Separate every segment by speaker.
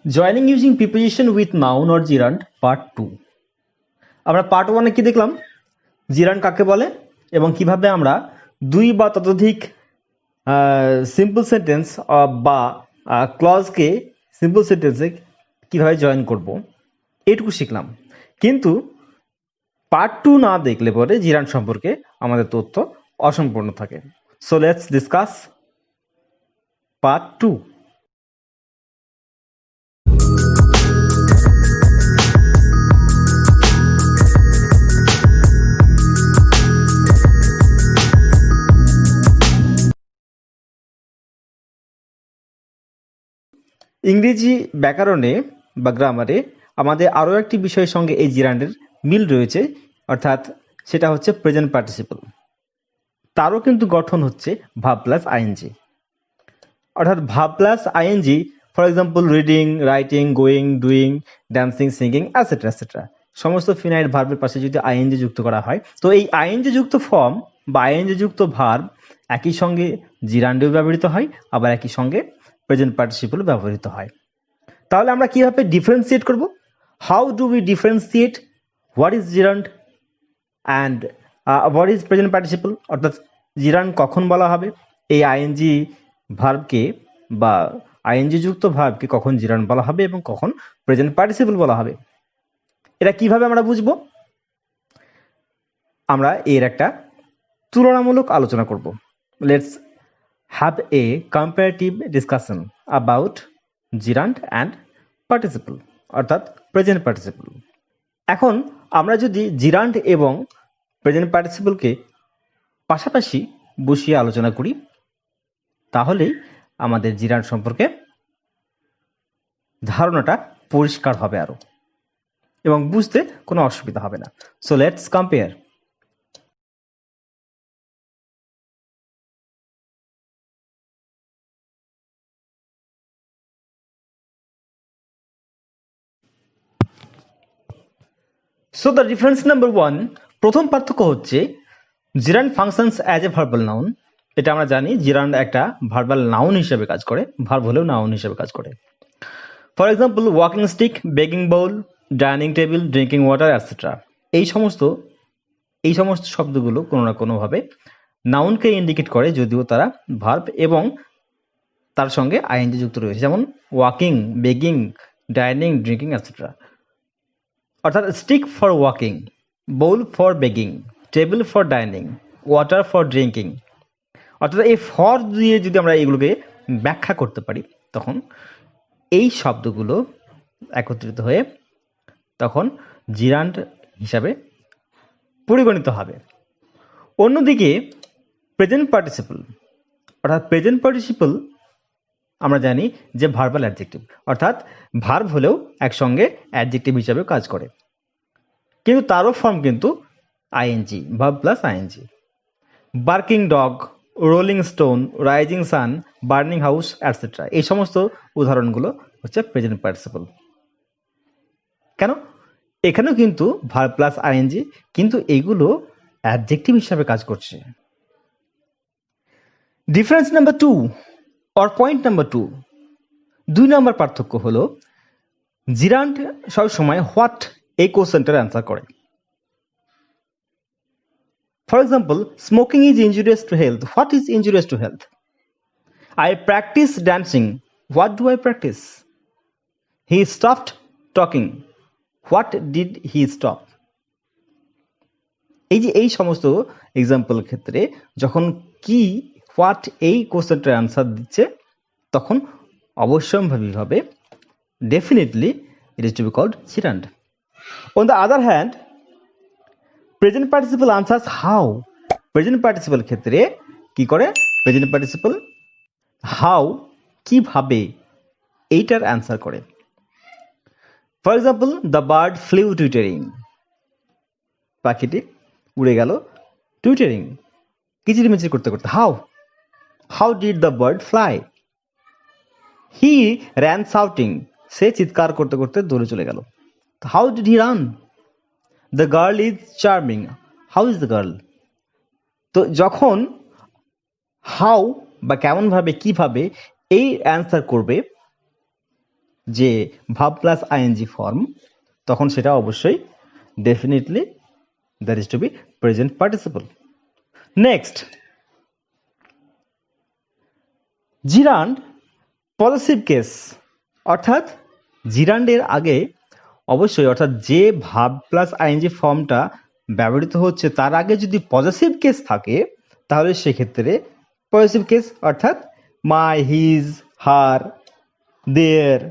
Speaker 1: Joining using preposition with noun or জিরান্ড part 2। আমরা part 1 কি দেখলাম, জিরান্ড কাকে বলে এবং কিভাবে আমরা দুই বা ততোধিক সিম্পল সেন্টেন্স বা ক্লজকে সিম্পল সেন্টেন্সে কিভাবে জয়েন করব, এইটুকু শিখলাম। কিন্তু পার্ট 2 না দেখলে পরে জিরান্ড সম্পর্কে আমাদের তথ্য অসম্পূর্ণ থাকে। So let's discuss part 2। ইংরেজি ব্যাকরণে বা গ্রামারে আমাদের আরও একটি বিষয়ের সঙ্গে এই জিরান্ডের মিল রয়েছে, অর্থাৎ সেটা হচ্ছে প্রেজেন্ট পার্টিসিপল। তারও কিন্তু গঠন হচ্ছে ভার্ব প্লাস আইএনজি, অর্থাৎ verb plus ING. For example reading, writing, going, doing, dancing, singing etcetera etcetera, সমস্ত ফিনাইট ভার্বের পাশে যদি আইএনজি যুক্ত করা হয়, তো এই আইএনজি যুক্ত ফর্ম বা আইএনজি যুক্ত ভার্ব একই সঙ্গে জিরান্ডেও ব্যবহৃত হয়, আবার একই সঙ্গে প্রেজেন্ট পার্টিসিপল ব্যবহৃত হয়। তাহলে আমরা কিভাবে ডিফারেন্সিয়েট করব? How do we differentiate what is জিরান্ড and what is present participle, অর্থাৎ জিরান্ড কখন বলা হবে, এই আইএনজি ভার্বকে বা আইএনজি যুক্ত ভার্বকে কখন জিরান্ড বলা হবে এবং কখন প্রেজেন্ট পার্টিসিপল বলা হবে, এটা কিভাবে আমরা বুঝবো? আমরা এর একটা তুলনামূলক আলোচনা করব। Let's have a comparative discussion about জিরান্ড and participle, অর্থাৎ প্রেজেন্ট পার্টিসিপল। এখন আমরা যদি জিরান্ড এবং প্রেজেন্ট পার্টিসিপলকে পাশাপাশি বসিয়ে আলোচনা করি, তাহলেই আমাদের জিরান্ড সম্পর্কে ধারণাটা পরিষ্কার হবে আরো, এবং বুঝতে কোনো অসুবিধা হবে না। So let's compare. So the difference number 1, প্রথম পার্থক্য হচ্ছে জিরান্ড functions as a verbal noun. এটা আমরা জানি, জিরান্ড একটা ভার্বাল নাউন হিসেবে কাজ করে, ভার্ব হলেও নাউন হিসেবে কাজ করে। For example walking stick, baking Baul, dining table, drinking water etcetera. এই সমস্ত শব্দগুলো কোনো না কোনোভাবে নাউনকে ইন্ডিকেট করে, যদিও তারা ভার্ব এবং তার সঙ্গে আইএনজি যুক্ত রয়েছে, যেমন walking, baking, dining, drinking etcetera. অর্থাৎ stick for walking, bowl for baking, table for dining, water for drinking. অর্থাৎ এই ফর দিয়ে যদি আমরা এগুলোকে ব্যাখ্যা করতে পারি, তখন এই শব্দগুলো একত্রিত হয়ে তখন জিরান্ড হিসাবে পরিগণিত হবে। অন্যদিকে প্রেজেন্ট পার্টিসিপল, অর্থাৎ প্রেজেন্ট পার্টিসিপল আমরা জানি যে ভার্বাল অ্যাডজেক্টিভ, অর্থাৎ ভার্ব হলেও একসঙ্গে অ্যাডজেক্টিভ হিসাবে কাজ করে, কিন্তু তারও ফর্ম কিন্তু ING, verb plus ING. Barking dog, rolling stone, rising sun, burning house etcetera, এই সমস্ত উদাহরণগুলো হচ্ছে প্রেজেন্ট পার্টিসিপল। কেন? এখানেও কিন্তু ভার্ব প্লাস আইএনজি, কিন্তু এইগুলো অ্যাডজেক্টিভ হিসাবে কাজ করছে। Difference number 2 or point number 2, 2 নম্বর পার্থক্য হলো জিরান্ড সবসময় হোয়াট এই কোশ্চেনটার অ্যান্সার করে। For example smoking is injurious to health, what is injurious to health? I practice dancing, what do I practice? He stopped talking, what did he stop? এই সমস্ত example ক্ষেত্রে যখন কি হোয়াট এই কোশ্চেনটার অ্যান্সার দিচ্ছে, তখন অবশ্যম্ভাবীভাবে definitely it is to be called gerund. On the other hand present participle answers how. Present participle ক্ষেত্রে কি করে? প্রেজেন্ট পার্টিসিপল হাউ, কিভাবে, এইটার অ্যান্সার করে। For example the bird flew twittering, পাখিটি উড়ে গেল টুইটারিং, কিচিরমিচির করতে করতে। How did the bird fly? He ran shouting, সে চিৎকার করতে করতে দৌড়ে চলে গেল। How did he run? The girl is charming, how is the girl? তো যখন হাউ বা কেমন ভাবে, কিভাবে এই অ্যান্সার করবে, যে ভার্ব প্লাস আইএনজি ফর্ম, তখন সেটা অবশ্যই definitely that is to be present participle. Next, gerund positive case, অর্থাৎ জিরান্ডের আগে অবশ্যই, অর্থাৎ যে ভার্ব প্লাস আইএনজি ফর্মটা ব্যবহৃত হচ্ছে তার আগে যদি পজিটিভ কেস থাকে, তাহলে সেক্ষেত্রে পজিটিভ কেস অর্থাৎ মাই, হিজ, হার, দেয়ার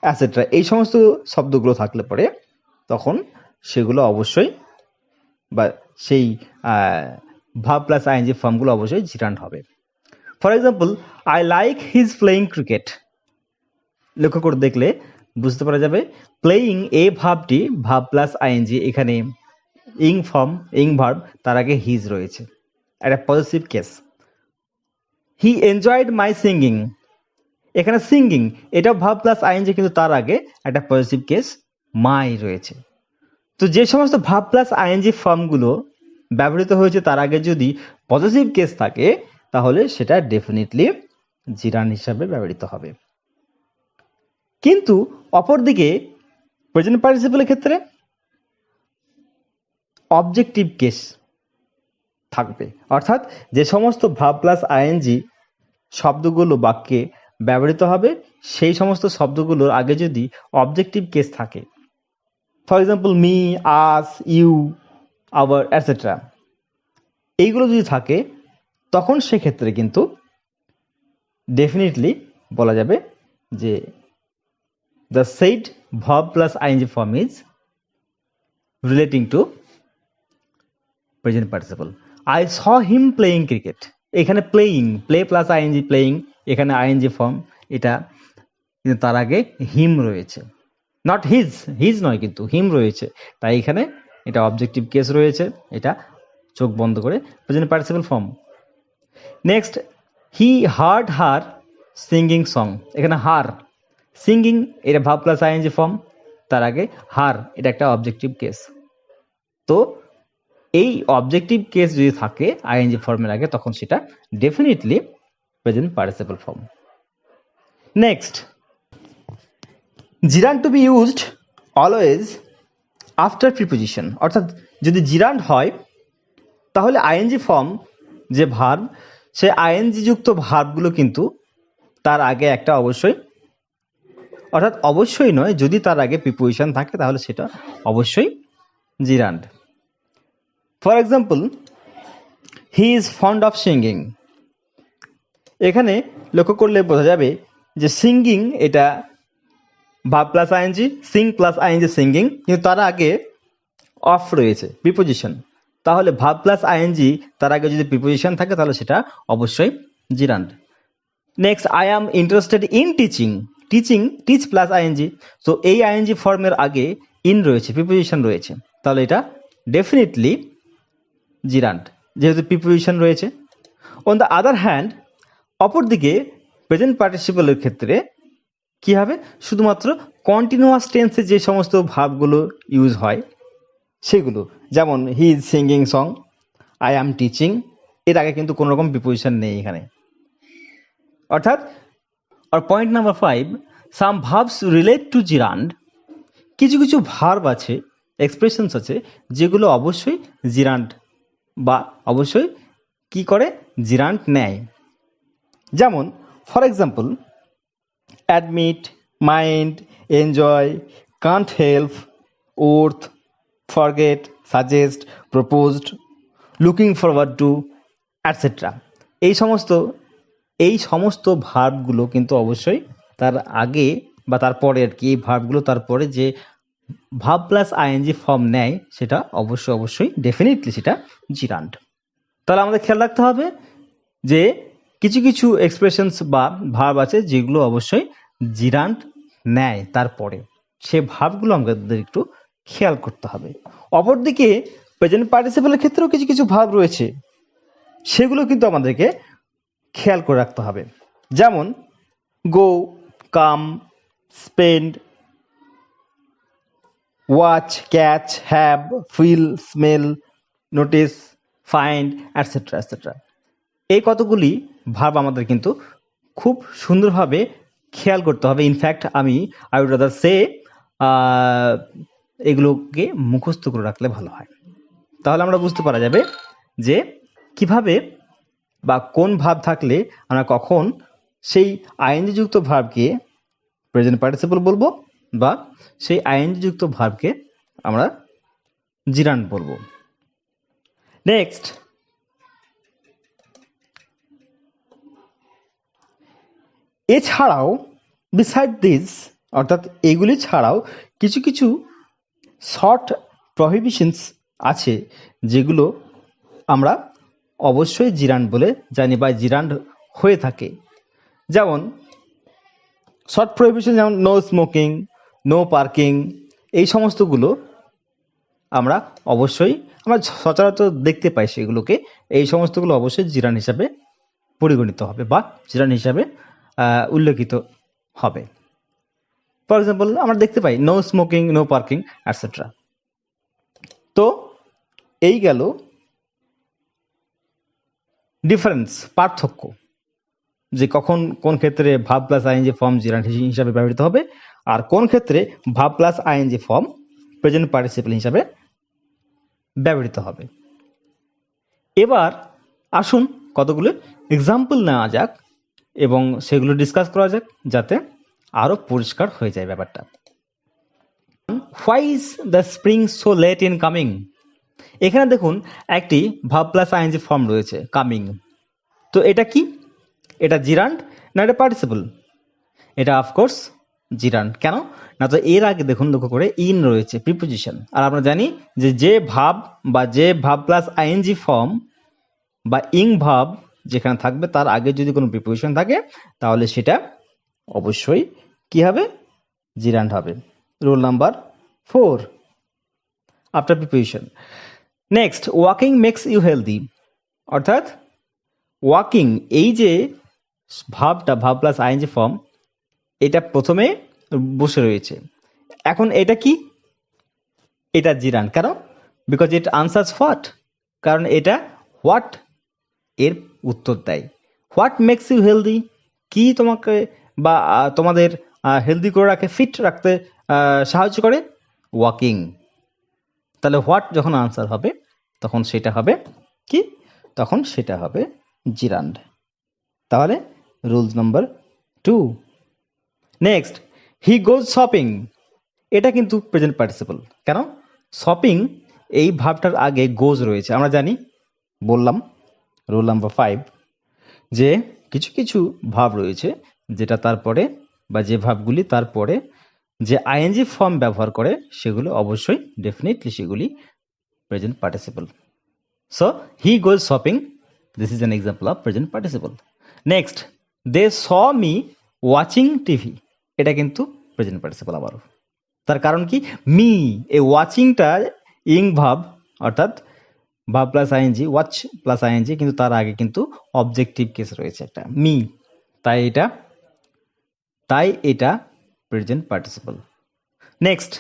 Speaker 1: অ্যাসেট্রা, এই সমস্ত শব্দগুলো থাকলে পরে তখন সেগুলো অবশ্যই, বা সেই ভার্ব প্লাস আইএনজি ফর্মগুলো অবশ্যই জিরান্ড হবে। For example, I like his playing cricket. লক্ষ্য করে দেখলে বুঝতে পারা যাবে প্লেয়িং এই ভার্বটি ভার্ব প্লাস আইএনজি, এখানে ইং ফর্ম, ইং ভার্ব, তার আগে হিজ রয়েছে, একটা পজিটিভ কেস। হি এনজয়েড মাই সিঙ্গিং, এখানে সিঙ্গিং এটা ভার্ব প্লাস আইএনজি, কিন্তু তার আগে একটা পজিটিভ কেস মাই রয়েছে। তো যে সমস্ত ভার্ব প্লাস আইএনজি ফর্মগুলো ব্যবহৃত হয়েছে তার আগে যদি পজিটিভ কেস থাকে, তাহলে সেটা ডেফিনেটলি জিরান্ড হিসাবে ব্যবহৃত হবে। কিন্তু অপরদিকে প্রেজেন্ট পার্টিসিপলের ক্ষেত্রে অবজেক্টিভ কেস থাকবে, অর্থাৎ যে সমস্ত ভার্ব প্লাস আইএনজি শব্দগুলো বাক্যে ব্যবহৃত হবে সেই সমস্ত শব্দগুলোর আগে যদি অবজেক্টিভ কেস থাকে, for example me, us, you, our etcetera, এইগুলো যদি থাকে, তখন সেক্ষেত্রে কিন্তু ডেফিনেটলি বলা যাবে যে the said verb plus ING form is relating to present participle. I saw him playing cricket, এখানে playing, play plus ING playing, এখানে আইএনজি ফর্ম, এটা কিন্তু তার আগে হিম রয়েছে, নট হিজ, হিজ নয় কিন্তু হিম রয়েছে, তাই এখানে এটা অবজেক্টিভ কেস রয়েছে, এটা চোখ বন্ধ করে present participle form. Next, he heard her singing song, এখানে হার, সিঙ্গিং এটা ভার্ব প্লাস আইএনজি ফর্ম, তার আগে হার, এটা একটা অবজেক্টিভ কেস। তো এই অবজেক্টিভ কেস যদি থাকে আইএনজি ফর্মের আগে, তখন সেটা definitely present participle form. Next, gerund to be used always after preposition, অর্থাৎ যদি জিরান্ড হয় তাহলে আইএনজি ফর্ম যে ভার্ব, সে আইএনজি যুক্ত ভার্বগুলো কিন্তু তার আগে একটা অবশ্যই, অর্থাৎ অবশ্যই নয়, যদি তার আগে প্রিপোজিশন থাকে তাহলে সেটা অবশ্যই gerund. For example, he is fond of singing, এখানে লক্ষ্য করলে বোঝা যাবে যে সিঙ্গিং এটা verb plus ING, sing plus ING singing, কিন্তু তার আগে অফ রয়েছে প্রিপোজিশন, তাহলে ভার্ব প্লাস আইএনজি তার আগে যদি প্রিপোজিশন থাকে তাহলে সেটা অবশ্যই gerund. Next, I am interested in teaching, teaching teach plus ING, so এই আইএনজি ফর্মের আগে ইন রয়েছে, প্রিপোজিশন রয়েছে, তাহলে এটা ডেফিনেটলি জিরান্ড যেহেতু প্রিপোজিশন রয়েছে। অন দ্য আদার হ্যান্ড, অপরদিকে প্রেজেন্ট পার্টিসিপলের ক্ষেত্রে কি হবে, শুধুমাত্র কন্টিনিউয়াস টেন্সে যে সমস্ত ভার্বগুলো ইউজ হয় সেগুলো, যেমন he is singing song, I am teaching, এর আগে কিন্তু কোনো রকম প্রিপোজিশন নেই এখানে। অর্থাৎ, আর point number 5, some verbs relate to gerund, কিছু কিছু ভার্ব আছে, এক্সপ্রেশনস আছে যেগুলো অবশ্যই জিরান্ড বা অবশ্যই কি করে, জিরান্ড নেয়। যেমন for example, admit, mind, enjoy, can't help, worth, forget, suggest, proposed, looking forward to, etcetera, এই সমস্ত ভার্বগুলো কিন্তু অবশ্যই তার আগে বা তারপরে আর কি, এই ভার্বগুলো তারপরে যে ভার্ব প্লাস আইএনজি ফর্ম নেয় সেটা অবশ্যই ডেফিনেটলি সেটা জিরান্ড। তাহলে আমাদের খেয়াল রাখতে হবে যে কিছু কিছু এক্সপ্রেশনস বা ভার্ব আছে যেগুলো অবশ্যই জিরান্ড নেয়, তারপরে সে ভার্বগুলো আমাদের একটু খেয়াল করতে হবে। অপরদিকে প্রেজেন্ট পার্টিসিপলের ক্ষেত্রেও কিছু কিছু ভার্ব রয়েছে, সেগুলো কিন্তু আমাদেরকে খেয়াল করে রাখতে হবে। যেমন go, come, spend, watch, catch, have, feel, smell, notice, find, etcetera. এই কতগুলি ভার্ব আমাদের কিন্তু খুব সুন্দরভাবে খেয়াল করতে হবে। In fact I would rather say এগুলোকে মুখস্থ করে রাখলে ভালো হয়। তাহলে আমরা বুঝতে পারা যাবে যে কিভাবে বা কোন ভাব থাকলে আমরা কখন সেই আইএনজি যুক্ত ভার্বকে প্রেজেন্ট পার্টিসিপল বলবো বা সেই আইএনজি যুক্ত ভার্বকে আমরা জিরান্ড বলবো। নেক্সট, এছাড়াও বিসাইড দিস, অর্থাৎ এগুলি ছাড়াও কিছু কিছু শর্ট প্রহিবিশনস আছে যেগুলো আমরা অবশ্যই জিরান্ড বলে জানি বা জিরান্ড হয়ে থাকে। যেমন শর্ট প্রহিবিশন, যেমন নো স্মোকিং, নো পার্কিং, এই সমস্তগুলো আমরা অবশ্যই আমরা সচরাচর দেখতে পাই, সেগুলোকে এই সমস্তগুলো অবশ্যই জিরান্ড হিসাবে পরিগণিত হবে বা জিরান্ড হিসাবে উল্লেখিত হবে। ফর এক্সাম্পল আমরা দেখতে পাই no smoking, no parking etcetera. তো এই গেল ডিফারেন্স, পার্থক্য, যে কখন কোন ক্ষেত্রে ভাব প্লাস আইএনজি ফর্ম জিরান্ড হিসাবে ব্যবহৃত হবে আর কোন ক্ষেত্রে verb plus ING form present participle হিসাবে ব্যবহৃত হবে। এবার আসুন কতগুলো এক্সাম্পল নেওয়া যাক এবং সেগুলো ডিসকাস করা যাক যাতে আরো পরিষ্কার হয়ে যায় ব্যাপারটা। Why is the spring so late in coming? এখানে দেখুন একটি ভাব প্লাস আইএনজি ফর্ম রয়েছে, কামিং। তো এটা কি? এটা জিরান্ড না এটা পার্টিসিপল? এটা অফকোর্স জিরান্ড। কেন না, তো এর আগে দেখুন লক্ষ্য করে ইন রয়েছে, প্রিপোজিশন। আর আমরা জানি যে ভাব বা যে ভাব প্লাস আইএনজি ফর্ম বা ইং ভাব যেখানে থাকবে তার আগে যদি কোনো প্রিপোজিশন থাকে তাহলে সেটা অবশ্যই কি হবে? জিরান্ড হবে। Rule number 4 after preposition. Next, walking makes you healthy, অর্থাৎ ওয়াকিং, এই যে ভাবটা ভাব প্লাস আইএনজি ফর্ম, এটা প্রথমে বসে রয়েছে। এখন এটা কি? এটা জিরান্ড। কেন? বিকজ ইট আনসার্স হোয়াট, কারণ এটা হোয়াট এর উত্তর দেয়। হোয়াট মেক্স ইউ হেলদি, কি তোমাকে বা তোমাদের হেলদি করে রাখে, ফিট রাখতে সাহায্য করে? ওয়াকিং। তাহলে হোয়াট যখন আনসার হবে তখন সেটা হবে কি? তখন সেটা হবে জিরান্ড। তাহলে রুলস নাম্বার 2। নেক্সট, হি গোজ শপিং, এটা কিন্তু প্রেজেন্ট পার্টিসিপল। কেন? শপিং এই ভাবটার আগে গোজ রয়েছে, আমরা জানি, বললাম রুল নাম্বার 5 যে কিছু কিছু ভাব রয়েছে যেটা তারপরে বা যে ভাবগুলি তারপরে যে আইএনজি ফর্ম ব্যবহার করে সেগুলো অবশ্যই ডেফিনেটলি সেগুলি present participle. So he goes shopping, this is an example of present participle. Next, they saw me watching TV, এটা কিন্তু প্রেজেন্ট পার্টিসিপল আবারও। তার কারণ কি? মি, এই ওয়াচিংটা ইং ভাব, অর্থাৎ verb plus ING, watch plus ING, কিন্তু তার আগে কিন্তু অবজেক্টিভ কেস রয়েছে একটা, মি, তাই এটা present participle. Next,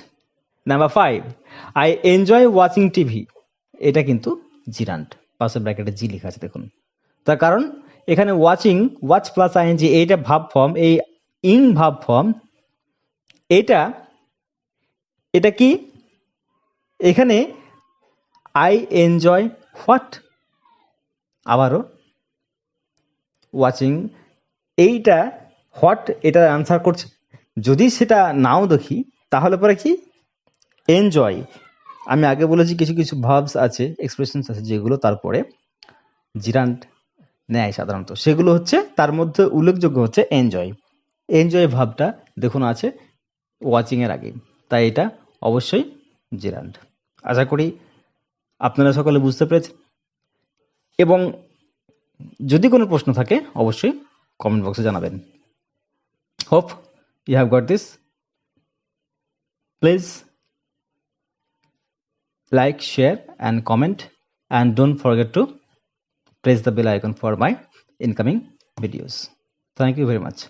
Speaker 1: number 5, I enjoy watching TV, এটা কিন্তু জিরান্ড, পাশে ব্র্যাকেটে জি লেখা আছে দেখুন। তার কারণ এখানে ওয়াচিং, ওয়াচ প্লাস আইএনজি, এইটা ভাব ফর্ম, এই ইং ভাব ফর্ম, এটা কি? এখানে আই এনজয় হোয়াট, আবারও ওয়াচিং, এইটা হোয়াট এটা আনসার করছে। যদি সেটা নাও দেখি তাহলে পরে কি? এনজয়। আমি আগে বলেছি কিছু কিছু ভার্বস আছে, এক্সপ্রেশনস আছে যেগুলো তারপরে জিরান্ড নেয় সাধারণত, সেগুলো হচ্ছে তার মধ্যে উল্লেখযোগ্য হচ্ছে এনজয়। এনজয় ভাবটা দেখুন আছে ওয়াচিং এর আগে, তাই এটা অবশ্যই জিরান্ড। আশা করি আপনারা সকলে বুঝতে পেরেছেন, এবং যদি কোনো প্রশ্ন থাকে অবশ্যই কমেন্ট বক্সে জানাবেন। Hope you have got this. Please like, share and comment, and don't forget to press the bell icon for my incoming videos. Thank you very much.